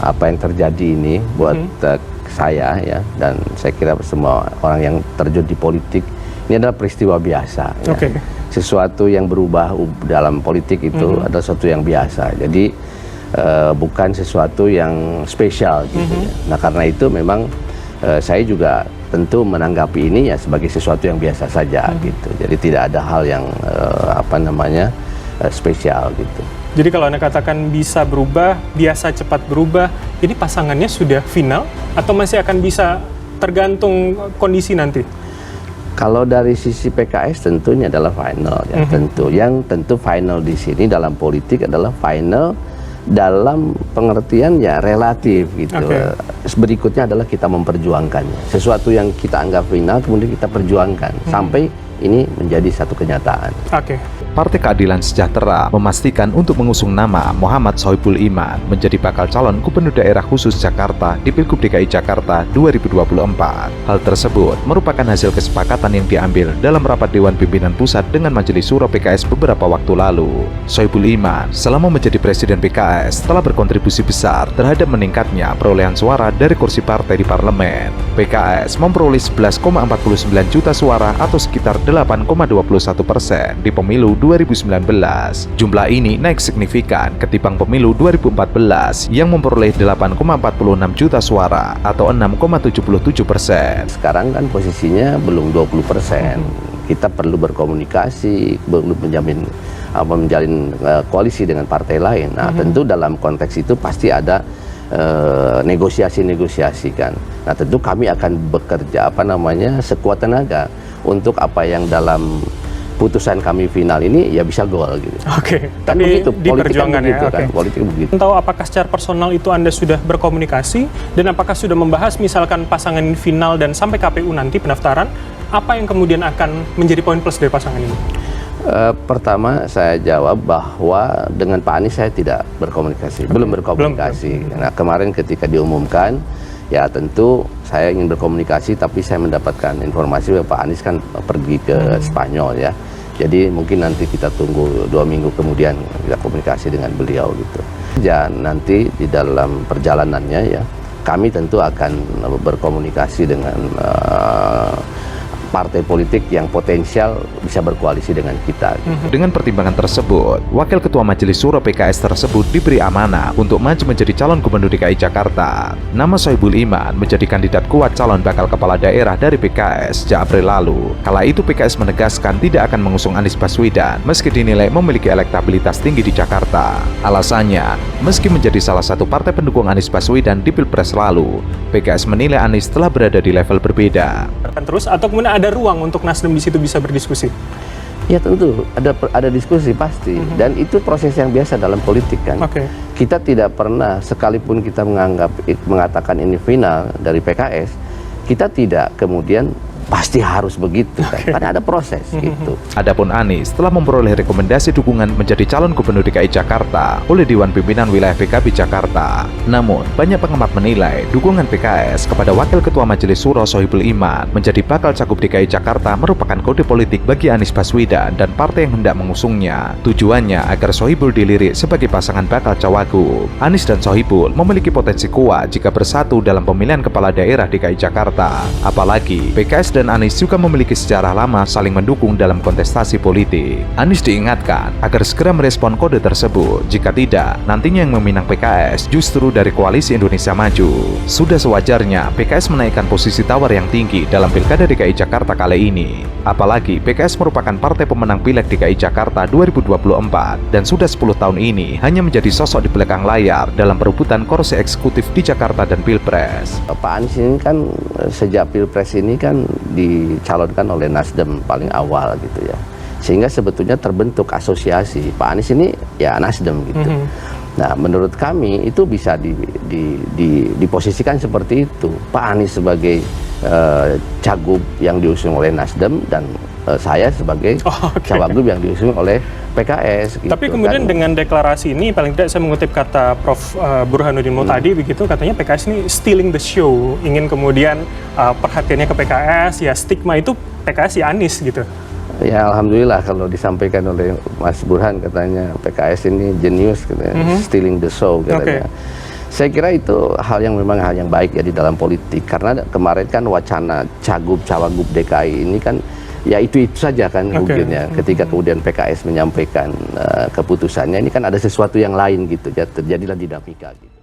Apa yang terjadi ini buat saya ya, dan saya kira semua orang yang terjun di politik, ini adalah peristiwa biasa ya. Sesuatu yang berubah dalam politik itu adalah sesuatu yang biasa, jadi bukan sesuatu yang spesial gitu ya. Nah karena itu memang saya juga tentu menanggapi ini ya sebagai sesuatu yang biasa saja gitu, jadi tidak ada hal yang spesial gitu. Jadi kalau Anda katakan bisa berubah, biasa cepat berubah, ini pasangannya sudah final atau masih akan bisa tergantung kondisi nanti? Kalau dari sisi PKS tentunya adalah final ya, tentu final di sini dalam politik adalah final dalam pengertian ya relatif gitu. Berikutnya adalah kita memperjuangkannya. Sesuatu yang kita anggap final kemudian kita perjuangkan sampai ini menjadi satu kenyataan. Partai Keadilan Sejahtera memastikan untuk mengusung nama Muhammad Sohibul Iman menjadi bakal calon Gubernur Daerah Khusus Jakarta di Pilgub DKI Jakarta 2024. Hal tersebut merupakan hasil kesepakatan yang diambil dalam rapat Dewan Pimpinan Pusat dengan Majelis Syuro PKS beberapa waktu lalu. Sohibul Iman selama menjadi Presiden PKS telah berkontribusi besar terhadap meningkatnya perolehan suara dari kursi partai di parlemen. PKS memperoleh 11,49 juta suara atau sekitar 8,21% di pemilu 2019. Jumlah ini naik signifikan ketimbang pemilu 2014 yang memperoleh 8,46 juta suara atau 6,77%. Sekarang kan posisinya belum 20%. Kita perlu berkomunikasi, perlu menjalin koalisi dengan partai lain. Nah, tentu dalam konteks itu pasti ada negosiasi-negosiasi kan. Nah, tentu kami akan bekerja sekuat tenaga untuk apa yang dalam putusan kami final ini ya bisa gol gitu. Kan tapi begitu, di perjuangan begitu, ya. Politik begitu. Tahu apakah secara personal itu Anda sudah berkomunikasi dan apakah sudah membahas misalkan pasangan ini final dan sampai KPU nanti pendaftaran, apa yang kemudian akan menjadi poin plus dari pasangan ini? Pertama saya jawab bahwa dengan Pak Anies saya tidak berkomunikasi, belum berkomunikasi. Nah kemarin ketika diumumkan ya tentu saya ingin berkomunikasi, tapi saya mendapatkan informasi bahwa Pak Anies kan pergi ke Spanyol ya. Jadi mungkin nanti kita tunggu 2 minggu kemudian kita komunikasi dengan beliau gitu. Dan nanti di dalam perjalanannya ya kami tentu akan berkomunikasi dengan partai politik yang potensial bisa berkoalisi dengan kita. Dengan pertimbangan tersebut, Wakil Ketua Majelis Syuro PKS tersebut diberi amanah untuk maju menjadi calon Gubernur DKI Jakarta. Nama Sohibul Iman menjadi kandidat kuat calon bakal kepala daerah dari PKS sejak April lalu. Kala itu PKS menegaskan tidak akan mengusung Anies Baswedan meski dinilai memiliki elektabilitas tinggi di Jakarta. Alasannya, meski menjadi salah satu partai pendukung Anies Baswedan di Pilpres lalu, PKS menilai Anies telah berada di level berbeda. Terus atau kemudian ada ruang untuk Nasdem di situ bisa berdiskusi? Ya tentu ada diskusi pasti, dan itu proses yang biasa dalam politik kan. Kita tidak pernah sekalipun kita mengatakan ini final dari PKS, kita tidak kemudian pasti harus begitu kan, karena ada proses gitu. Adapun Anies telah memperoleh rekomendasi dukungan menjadi calon Gubernur DKI Jakarta oleh Dewan Pimpinan Wilayah PKB Jakarta. Namun, banyak pengamat menilai dukungan PKS kepada Wakil Ketua Majelis Syuro Sohibul Iman menjadi bakal cagup DKI Jakarta merupakan kode politik bagi Anies Baswedan dan partai yang hendak mengusungnya. Tujuannya agar Sohibul dilirik sebagai pasangan bakal cawagup. Anies dan Sohibul memiliki potensi kuat jika bersatu dalam pemilihan kepala daerah DKI Jakarta. Apalagi PKS dan Anies juga memiliki sejarah lama saling mendukung dalam kontestasi politik. Anies diingatkan agar segera merespon kode tersebut. Jika tidak, nantinya yang meminang PKS justru dari Koalisi Indonesia Maju. Sudah sewajarnya PKS menaikkan posisi tawar yang tinggi dalam Pilkada DKI Jakarta kali ini. Apalagi PKS merupakan partai pemenang Pileg DKI Jakarta 2024 dan sudah 10 tahun ini hanya menjadi sosok di belakang layar dalam perebutan kursi eksekutif di Jakarta dan Pilpres. Pak Anies ini kan sejak Pilpres ini kan dicalonkan oleh Nasdem paling awal gitu ya, sehingga sebetulnya terbentuk asosiasi Pak Anies ini ya Nasdem gitu. Nah menurut kami itu bisa diposisikan seperti itu, Pak Anies sebagai cagup yang diusung oleh Nasdem dan saya sebagai cawagup yang diusung oleh PKS gitu. Tapi kemudian kan, dengan deklarasi ini paling tidak saya mengutip kata Prof. Burhanuddin Muhtadi begitu, katanya PKS ini stealing the show, ingin kemudian perhatiannya ke PKS, ya stigma itu PKS ya Anies gitu. Ya alhamdulillah kalau disampaikan oleh Mas Burhan katanya PKS ini jenius katanya, stealing the show katanya. Saya kira itu hal yang memang hal yang baik ya di dalam politik, karena kemarin kan wacana cawagup DKI ini kan ya itu saja kan mungkinnya. Ketika kemudian PKS menyampaikan keputusannya, ini kan ada sesuatu yang lain gitu ya, terjadilah dinamika gitu.